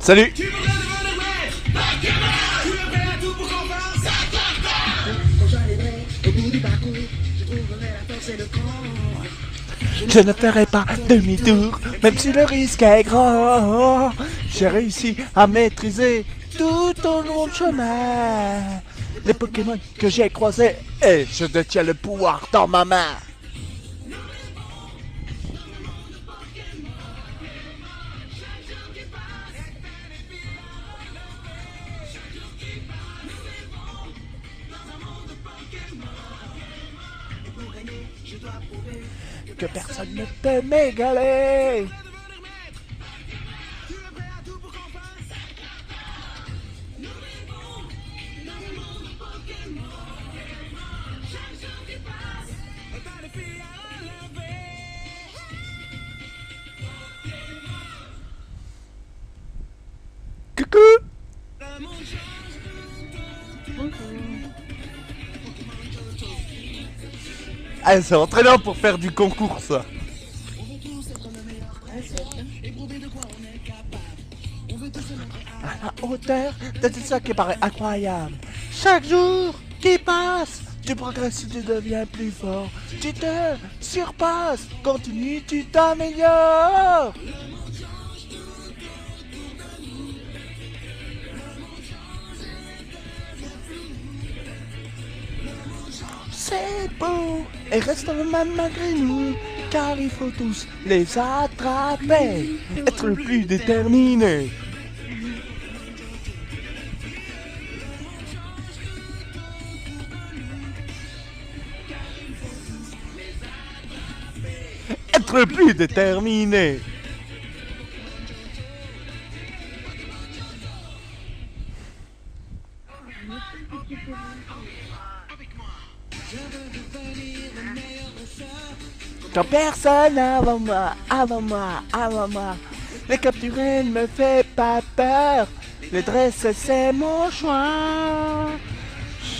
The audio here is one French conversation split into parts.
Salut. Je ne ferai pas demi-tour, même si le risque est grand. J'ai réussi à maîtriser tout au long du chemin les Pokémon que j'ai croisés et je détiens le pouvoir dans ma main. Que personne ne peut m'égaler. Coucou. Ah, c'est entraînant pour faire du concours, ça. À la hauteur de tout ça qui paraît incroyable. Chaque jour qui passe, tu progresses, tu deviens plus fort. Tu te surpasses, continue, tu t'améliores. C'est beau et reste même malgré nous, car il faut tous les attraper, être le plus déterminé. Être le plus déterminé. Quand personne avant moi, avant moi, avant moi. Les capturer ne me fait pas peur. Les dresser c'est mon choix.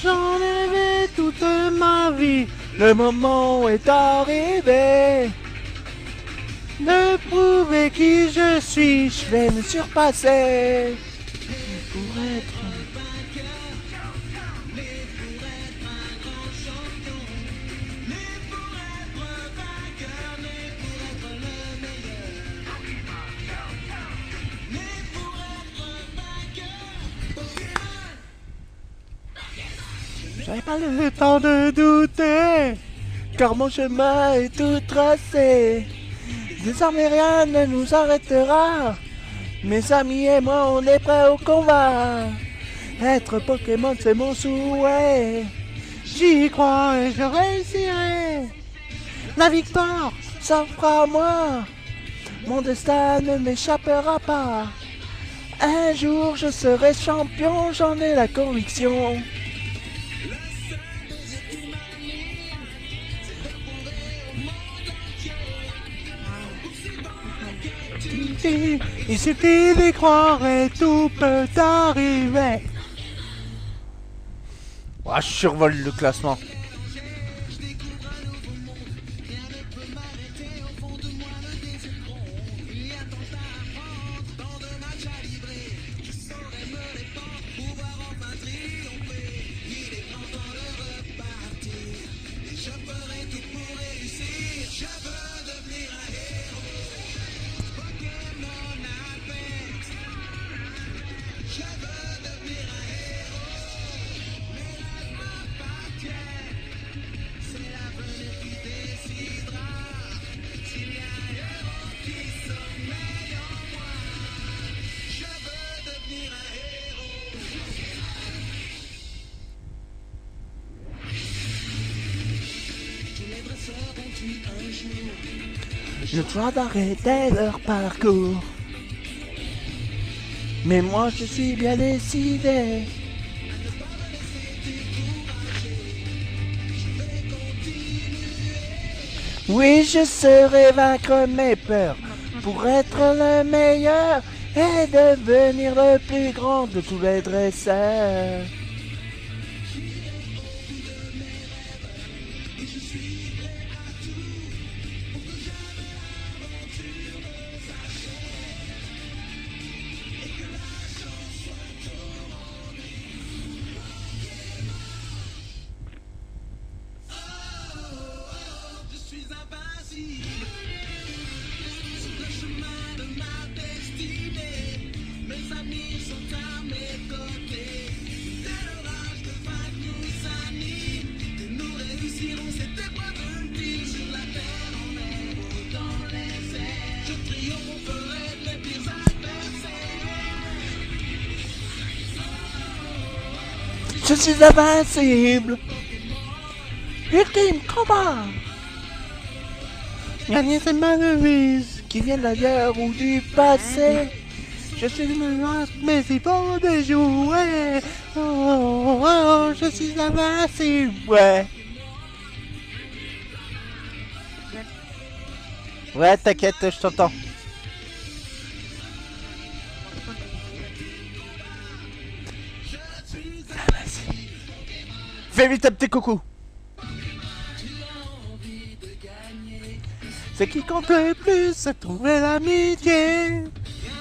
J'en ai rêvé toute ma vie. Le moment est arrivé. De prouver qui je suis, je vais me surpasser. Pour être... J'avais pas le temps de douter, car mon chemin est tout tracé. Désormais rien ne nous arrêtera. Mes amis et moi on est prêts au combat. Être Pokémon c'est mon souhait. J'y crois et je réussirai. La victoire s'offre à moi. Mon destin ne m'échappera pas. Un jour je serai champion, j'en ai la conviction. Il suffit d'y croire et tout peut arriver. Oh, je survole le classement. Je dois d'arrêter leur parcours. Mais moi je suis bien décidé. Oui, je saurai vaincre mes peurs pour être le meilleur et devenir le plus grand de tous les dresseurs. Je suis invincible. Ultime combat. Gagner c'est ma devise. Qui vient d'ailleurs ou du passé. Je suis muette, mais c'est pas de jouer. Oh, oh, oh, je suis invincible. Ouais. Ouais, t'inquiète, je t'entends. Fais vite un petit coucou. Ce qui compte le plus, c'est trouver l'amitié.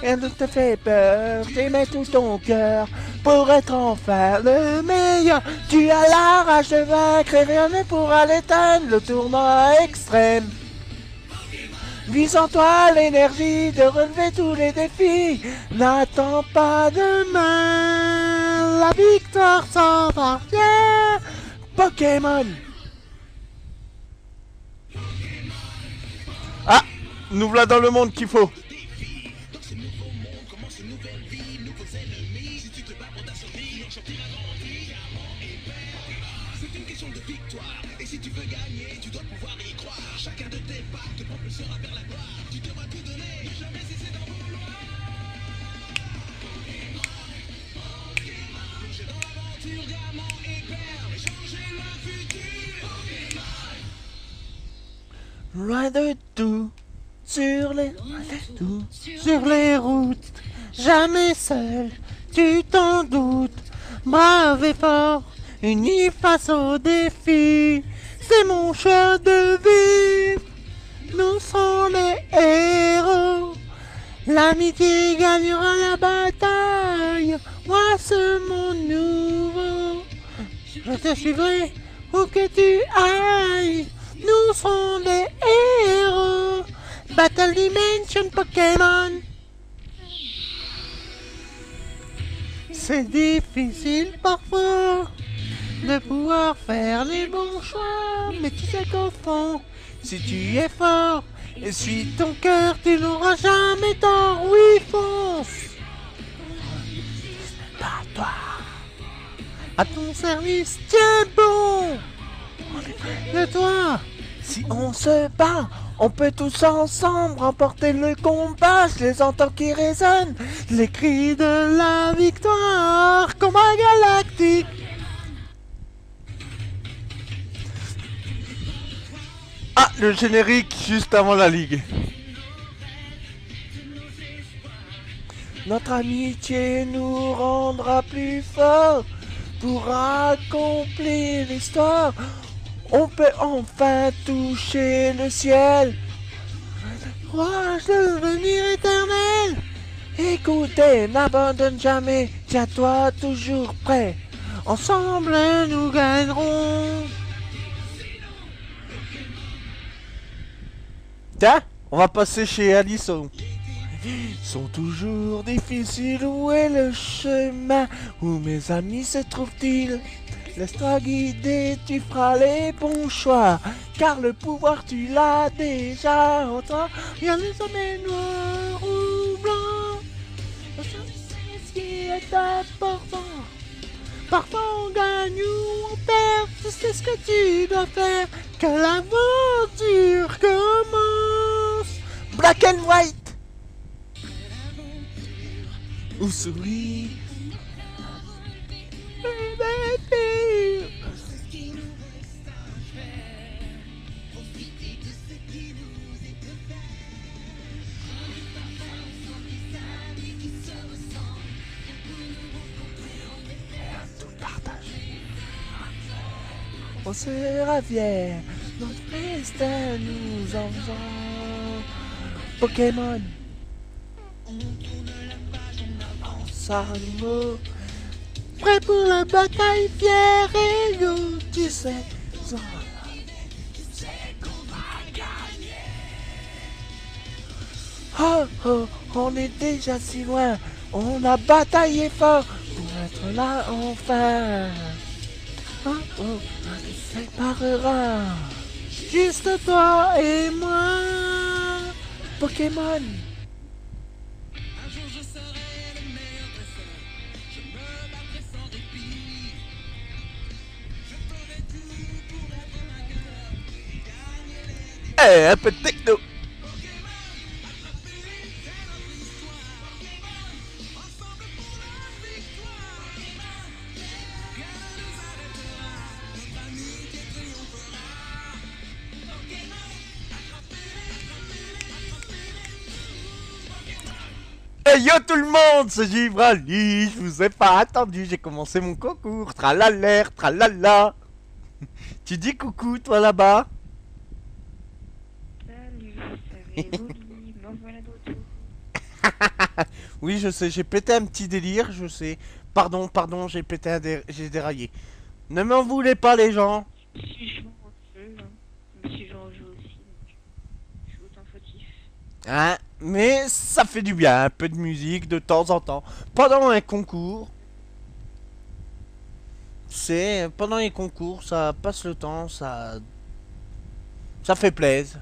Elle ne te fait peur, t'aimes tout ton cœur. Pour être enfin le meilleur, tu as la rage de vaincre et rien ne pourra l'éteindre. Le tournoi extrême. Vise en toi l'énergie de relever tous les défis. N'attends pas demain, la victoire s'en parvient. Pokémon. Ah, nous voilà dans le monde qu'il faut. Loin de tout, sur les routes, jamais seul, tu t'en doutes, brave et fort, uni face aux défis, c'est mon choix de vivre, nous sommes les héros, l'amitié gagnera la bataille, moi ce monde nouveau, je te suivrai où que tu ailles. Nous sommes les héros. Battle Dimension Pokémon. C'est difficile parfois de pouvoir faire les bons choix. Mais tu sais qu'au fond, si tu es fort et suis ton cœur, tu n'auras jamais tort. Oui, fonce. Pas toi. À ton service, tiens bon. De toi, si on se bat, on peut tous ensemble remporter le combat. Je les entends qui résonnent, les cris de la victoire, combat galactique. Ah, le générique juste avant la ligue. Notre amitié nous rendra plus forts pour accomplir l'histoire. On peut enfin toucher le ciel. Courage de devenir éternel. Écoutez, n'abandonne jamais. Tiens-toi toujours prêt. Ensemble, nous gagnerons. Tiens, on va passer chez Alisson. Sont toujours difficiles, où est le chemin? Où mes amis se trouvent-ils? Laisse-toi guider, tu feras les bons choix, car le pouvoir tu l'as déjà en toi. Rien ne sommet noir ou blanc, c'est ce qui est important. Parfois on gagne ou on perd, c'est ce que tu dois faire, que l'aventure commence. Black and white ou souris. On sera fiers, notre destin nous en faisant. Pokémon. Pense à nous. Prêt pour la bataille, fier et égaux, tu sais qu'on va gagner. Oh, oh, on est déjà si loin, on a bataillé fort pour être là enfin. Oh, oh, on se séparera, juste toi et moi. Pokémon. Eh, un peu de techno. Hey yo tout le monde, c'est Givrali, je vous ai pas attendu, j'ai commencé mon concours, tralaler, tralala. Tu dis coucou toi là-bas? Salut, ça évolue, me voilà de retour. Oui je sais, j'ai pété un petit délire, je sais. Pardon, pardon, j'ai pété j'ai déraillé. Ne m'en voulez pas les gens. Je suis joué au jeu, hein. Je me suis joué au jeu aussi, donc je suis autant fautif. Hein, mais ça fait du bien, un peu de musique de temps en temps. Pendant un concours. C'est pendant les concours, ça passe le temps, ça fait plaisir.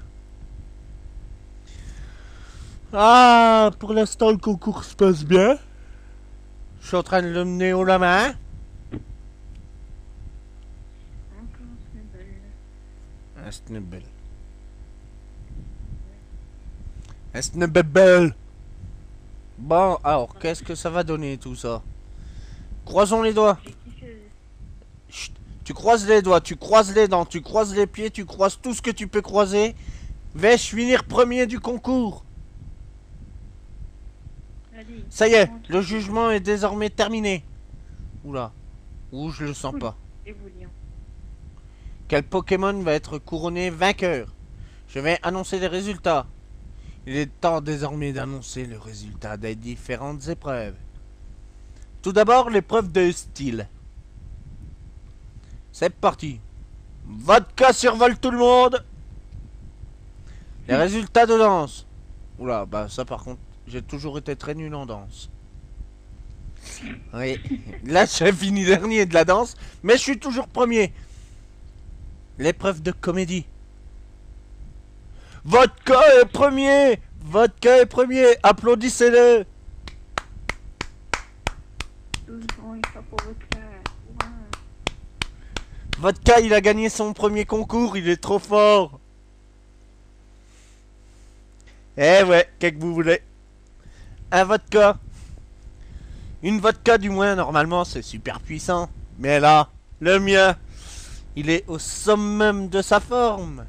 Ah, pour l'instant le concours se passe bien. Je suis en train de le mener haut la main. Encore un snubble. Un snubble. Un snubble. Bon, alors, qu'est-ce que ça va donner tout ça? Croisons les doigts. J'ai kiffé. Chut. Tu croises les doigts, tu croises les dents, tu croises les pieds, tu croises tout ce que tu peux croiser. Vais-je finir premier du concours? Allez, Ça y est, rentre. le jugement est désormais terminé. Oula. Ouh, je le sens Cool. pas. Évoluant. Quel Pokémon va être couronné vainqueur? Je vais annoncer les résultats. Il est temps désormais d'annoncer le résultat des différentes épreuves. Tout d'abord, l'épreuve de style. C'est parti. Vodka survole tout le monde. Les résultats de danse. Oula, bah ça par contre, j'ai toujours été très nul en danse. Oui, là j'ai fini dernier de la danse, mais je suis toujours premier. L'épreuve de comédie. Vodka est premier. Vodka est premier. Applaudissez-le. 12 ans, il faut pour votre cas. Ouais. Vodka, il a gagné son premier concours. Il est trop fort. Eh ouais, qu'est-ce que vous voulez? Un vodka. Une vodka du moins, normalement, c'est super puissant. Mais là, le mien, il est au summum de sa forme.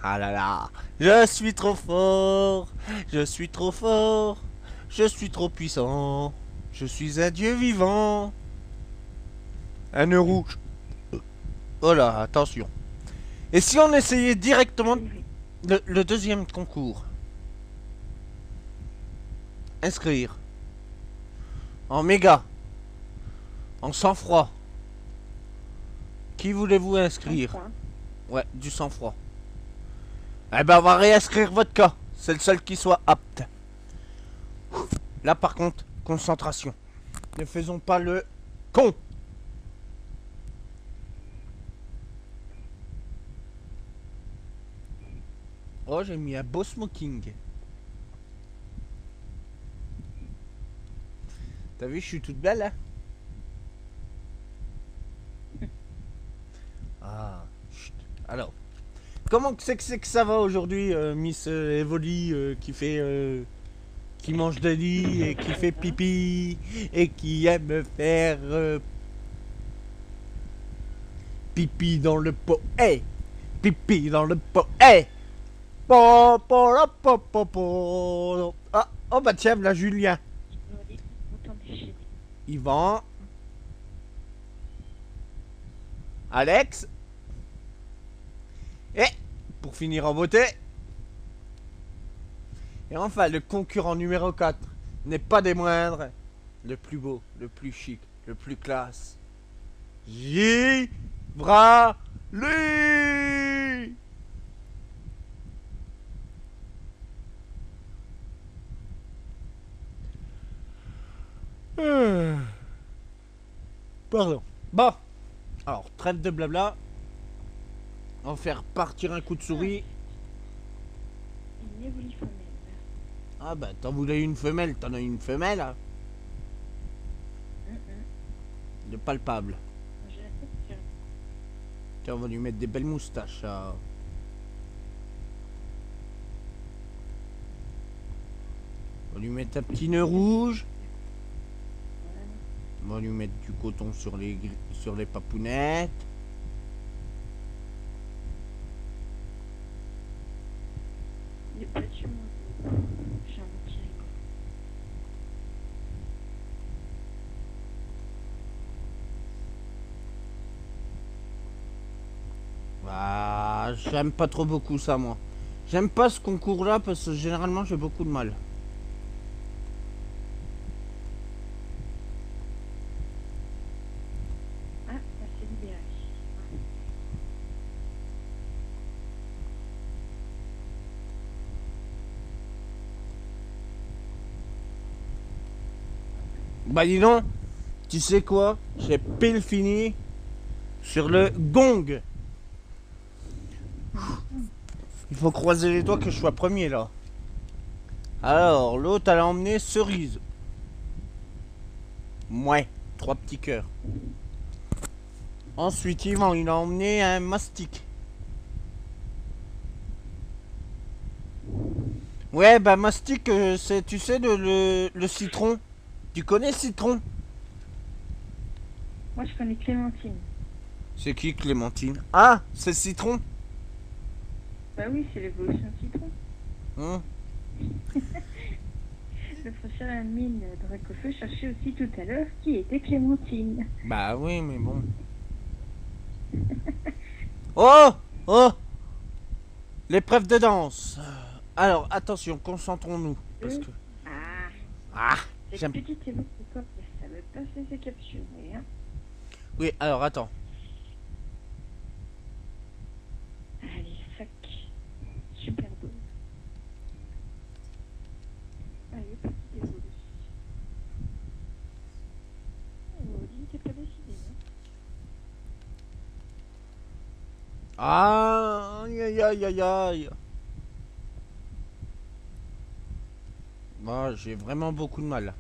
Ah là là, je suis trop fort, je suis trop fort, je suis trop puissant, je suis un dieu vivant. Un nœud rouge. Oh là, attention. Et si on essayait directement le deuxième concours? Inscrire. En méga. En sang-froid. Qui voulez-vous inscrire? Ouais, du sang-froid. Eh ben on va réinscrire votre cas. C'est le seul qui soit apte. Là par contre, concentration. Ne faisons pas le con. Oh, j'ai mis un beau smoking. T'as vu, je suis toute belle, hein? Ah, chut. Alors, comment c'est que ça va aujourd'hui, Miss Evoli, qui mange des lits et qui fait pipi et qui aime faire pipi dans le pot. Hey, pipi dans le pot. Hey, po po la, po po po. Ah, oh bah tiens, là Julien. Autant déchaîner. Yvan. Alex. Et pour finir en beauté. Et enfin, le concurrent numéro 4 n'est pas des moindres. Le plus beau, le plus chic, le plus classe. Givrali. Pardon. Bon. Alors, trêve de blabla. On va faire partir un coup de souris. Une évolue femelle. Ah bah, t'en voulais une femelle, t'en as une femelle, hein. De palpable. J'ai la tête sur. Tiens, on va lui mettre des belles moustaches. Ça. On va lui mettre un petit nœud rouge. On va lui mettre du coton sur les papounettes. Il est pas chez moi. J'ai un petit rigolo. Ah, j'aime pas trop beaucoup ça, moi. J'aime pas ce concours-là parce que généralement j'ai beaucoup de mal. Ah, ça s'est libéré. Bah dis donc, tu sais quoi? J'ai pile fini sur le gong. Il faut croiser les doigts que je sois premier là. Alors, l'autre elle a emmené cerise. Ouais, 3 petits cœurs. Ensuite, Yvan, il a emmené un mastic. Ouais, bah mastic, c'est, tu sais, le citron. Tu connais citron? Moi, je connais Clémentine. C'est qui Clémentine? Ah, c'est citron. Bah oui, c'est l'évolution citron. Hein? Le professeur Amine Dracofeu cherchait aussi tout à l'heure qui était Clémentine. Bah oui, mais bon. Oh! Oh! L'épreuve de danse. Alors, attention, concentrons-nous. Parce que... Ah, Ah! cette J'aime... petite évoque ça veut pas se laisser capturer. Hein. Oui, alors, attends. Allez, sac. Super beau. Allez, petite évolution. Oh, dis, t'es pas décidé, hein. Ah! Aïe, aïe, aïe, aïe, aïe. Moi, j'ai vraiment beaucoup de mal.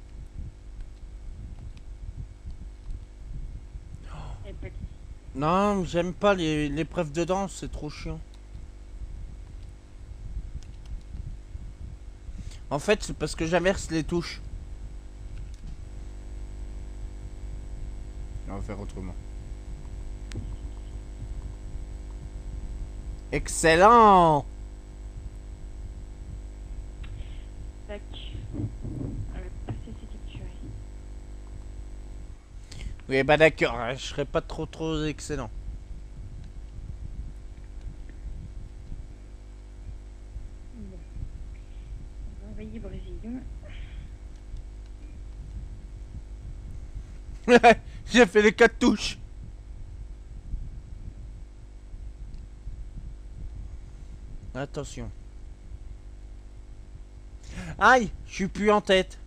Elle est pas décidée. Non, j'aime pas l'épreuve de danse, c'est trop chiant. En fait, c'est parce que j'inverse les touches. On va faire autrement. Excellent! Tac. Elle veut pas se laisser capturer. Oui, bah d'accord, hein, je serais pas trop excellent. Bon. On va envoyer Brésil. J'ai fait les 4 touches. Attention. Aïe, je suis plus en tête.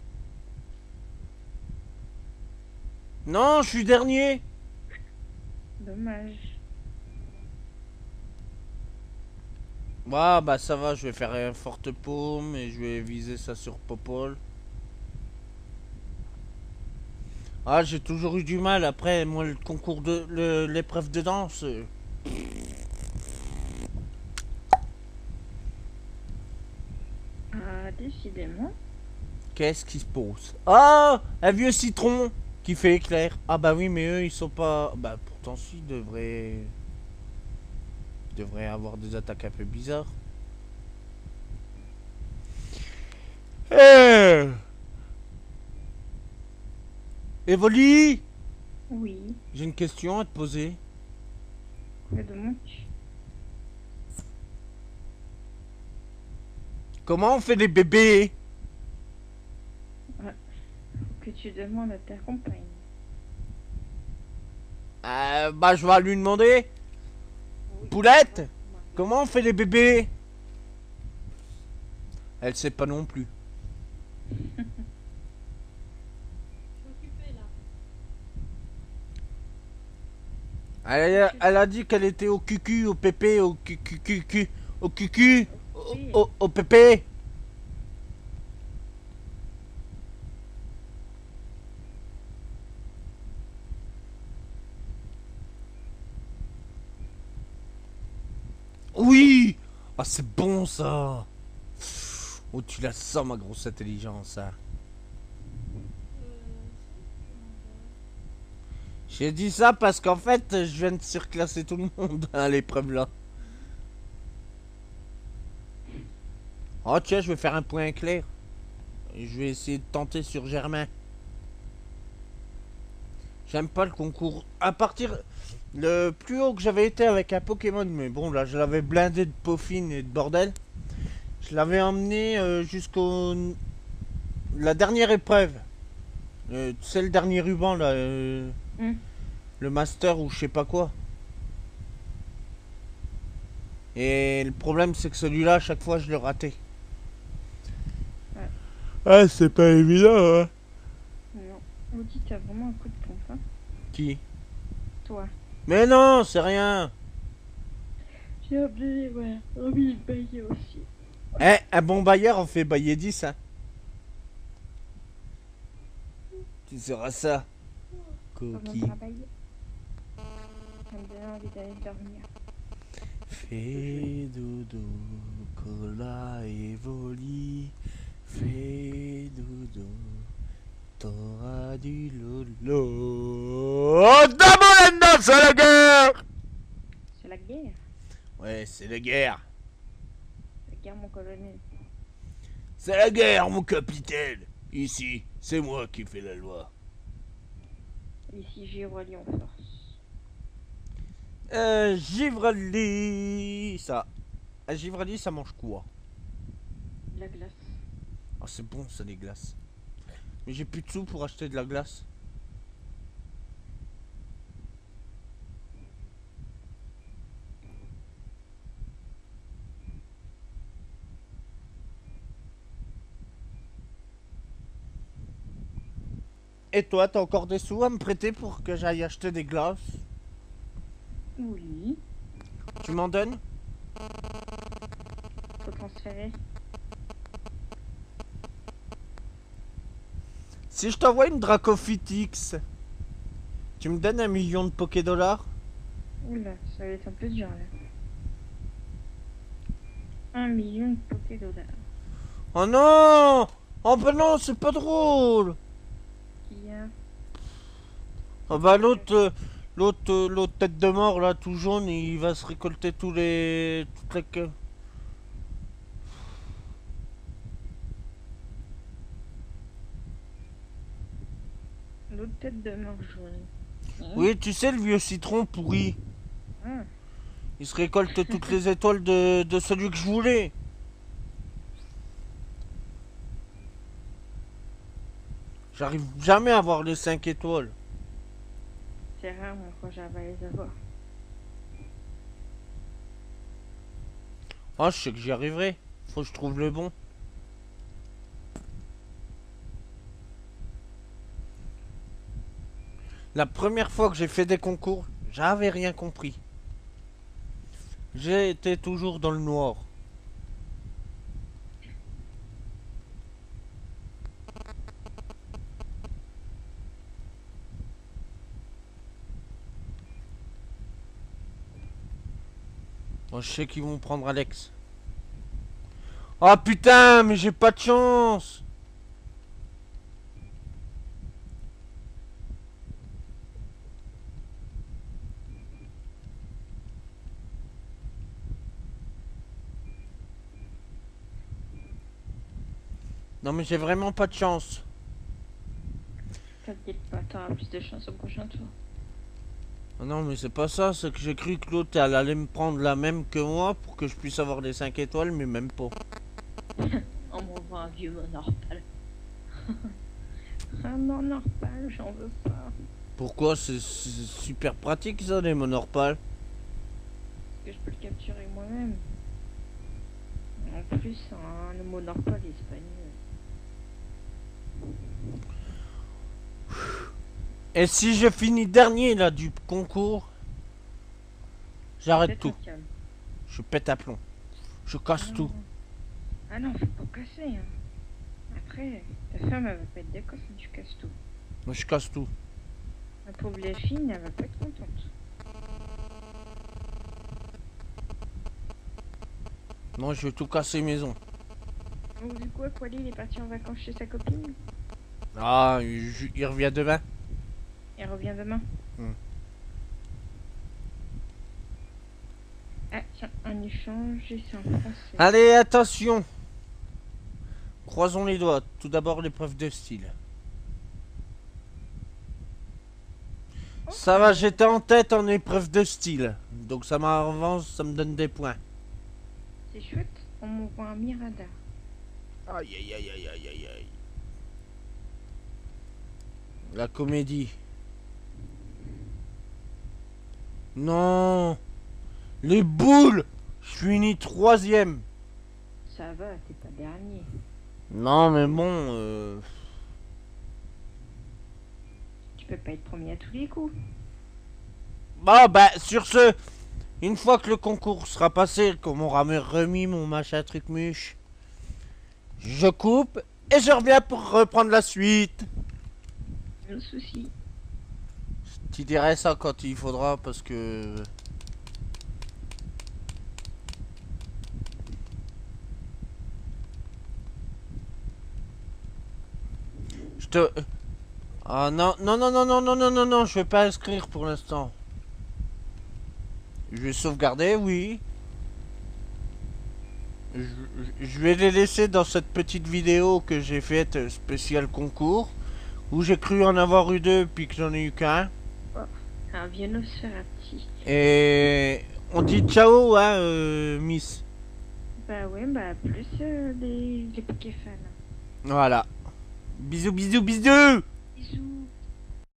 Non, je suis dernier. Dommage. Ah bah ça va, je vais faire un forte paume et je vais viser ça sur Popol. Ah, j'ai toujours eu du mal. Après, moi, le concours de l'épreuve de danse. Ah, décidément. Qu'est-ce qui se pose? Ah, un vieux citron qui fait éclair. Ah bah oui, mais eux, ils sont pas. Bah pourtant, si, devraient avoir des attaques un peu bizarres. Eh, Evoli, Oui. j'ai une question à te poser. Mais donc, Comment on fait des bébés? faut que tu demandes à ta compagne. Bah je vais lui demander. Oui. Poulette, comment on fait des bébés? Elle sait pas non plus. Elle a dit qu'elle était au cucu, au pépé, au cucu, au cucu, au pépé. Oui. Ah, c'est bon ça. Oh, tu la sens, ma grosse intelligence, hein. J'ai dit ça parce qu'en fait, je viens de surclasser tout le monde à l'épreuve là. Oh, tiens, je vais faire un point clair. Et je vais essayer de tenter sur Germain. J'aime pas le concours. À partir. Le plus haut que j'avais été avec un Pokémon, mais bon, là, je l'avais blindé de peaufine et de bordel. Je l'avais emmené jusqu'au. La dernière épreuve. Tu sais, le dernier ruban là. Le master ou je sais pas quoi. Et le problème, c'est que celui-là, à chaque fois, je le ratais. Ouais. Ah, c'est pas évident, hein. Non. Audi, t'as vraiment un coup de pompe, hein. Qui? Toi. Mais non, c'est rien. J'ai appelé, ouais, envie de bailler aussi. Eh, un bon bailleur, on fait bailler 10, hein. Tu sauras ça. Coquille. J'aime bien envie d'aller dormir. Fais dodo, cola et voli. Fais dodo, t'auras du lolo. Oh, Damolenda, c'est la guerre! C'est la guerre. Ouais, c'est la guerre. La guerre, mon colonel. C'est la guerre, mon capitaine. Ici, c'est moi qui fais la loi. Ici, j'ai relié en force. Givrali, ça. Un Givrali, ça mange quoi? De la glace. Oh, c'est bon, ça, des glaces. Mais j'ai plus de sous pour acheter de la glace. Et toi, t'as encore des sous à me prêter pour que j'aille acheter des glaces? Oui. Tu m'en donnes? Faut transférer. Si je t'envoie une Dracofitix, tu me donnes 1 million de Pokédollars? Oula, ça va être un peu dur là. 1 million de Pokédollars. Oh non! Oh bah non, c'est pas drôle! Qui a... Ah bah l'autre tête de mort là, tout jaune, il va se récolter toutes les queues. L'autre tête de mort jaune. Oui, tu sais, le vieux citron pourri. Ah. Il se récolte toutes les étoiles de celui que je voulais. J'arrive jamais à avoir les 5 étoiles. C'est rare, moi, quand j'arrive à les avoir. Ah, je sais que j'y arriverai. Faut que je trouve le bon. La première fois que j'ai fait des concours, j'avais rien compris. J'ai été toujours dans le noir. Moi, je sais qu'ils vont prendre Alex. Oh putain, mais j'ai pas de chance. Non mais j'ai vraiment pas de chance. T'inquiète pas, t'auras plus de chance au prochain tour. Ah non mais c'est pas ça, c'est que j'ai cru que l'autre elle allait me prendre la même que moi pour que je puisse avoir les 5 étoiles, mais même pas. On m'envoie un vieux monorpal. Un monorpal, j'en veux pas. Pourquoi? C'est super pratique ça, les monorpales. Parce que je peux le capturer moi-même. En plus, un monorpal espagnol. Et si je finis dernier là du concours, j'arrête tout. Je pète à plomb. Je casse tout. Ah non, faut pas casser. Hein. Après, ta femme elle va pas être d'accord si tu casses tout. Moi je casse tout. La pauvre Delphine, elle va pas être contente. Non, je vais tout casser maison. Donc du coup, Aquali, il est parti en vacances chez sa copine. Ah, il revient demain. Il revient demain. Ah, tiens, un échange, et c'est en français. Allez, attention. Croisons les doigts. Tout d'abord, l'épreuve de style. Ça va, j'étais en tête en épreuve de style. Donc ça m'avance, ça me donne des points. C'est chouette, on m'envoie un Mirada. Aïe aïe aïe aïe aïe aïe aïe. La comédie. Non. Les boules. Je finis troisième. Ça va, t'es pas dernier. Non mais bon. Tu peux pas être premier à tous les coups. Bon bah sur ce, une fois que le concours sera passé, qu'on m'aura remis mon machin truc muche, je coupe et je reviens pour reprendre la suite. Le souci. Tu dirais ça quand il faudra parce que... Je te... Ah non, non, non, non, non, non, non, non, non, je vais pas inscrire pour l'instant. Je vais sauvegarder, oui. Je vais les laisser dans cette petite vidéo que j'ai faite spéciale concours. Où j'ai cru en avoir eu deux puis que j'en ai eu qu'un. Un Vienosferati. Et... On dit ciao, hein, Miss. Bah ouais, bah plus les Pokéfans. Voilà. Bisous, bisous, bisous. Bisous.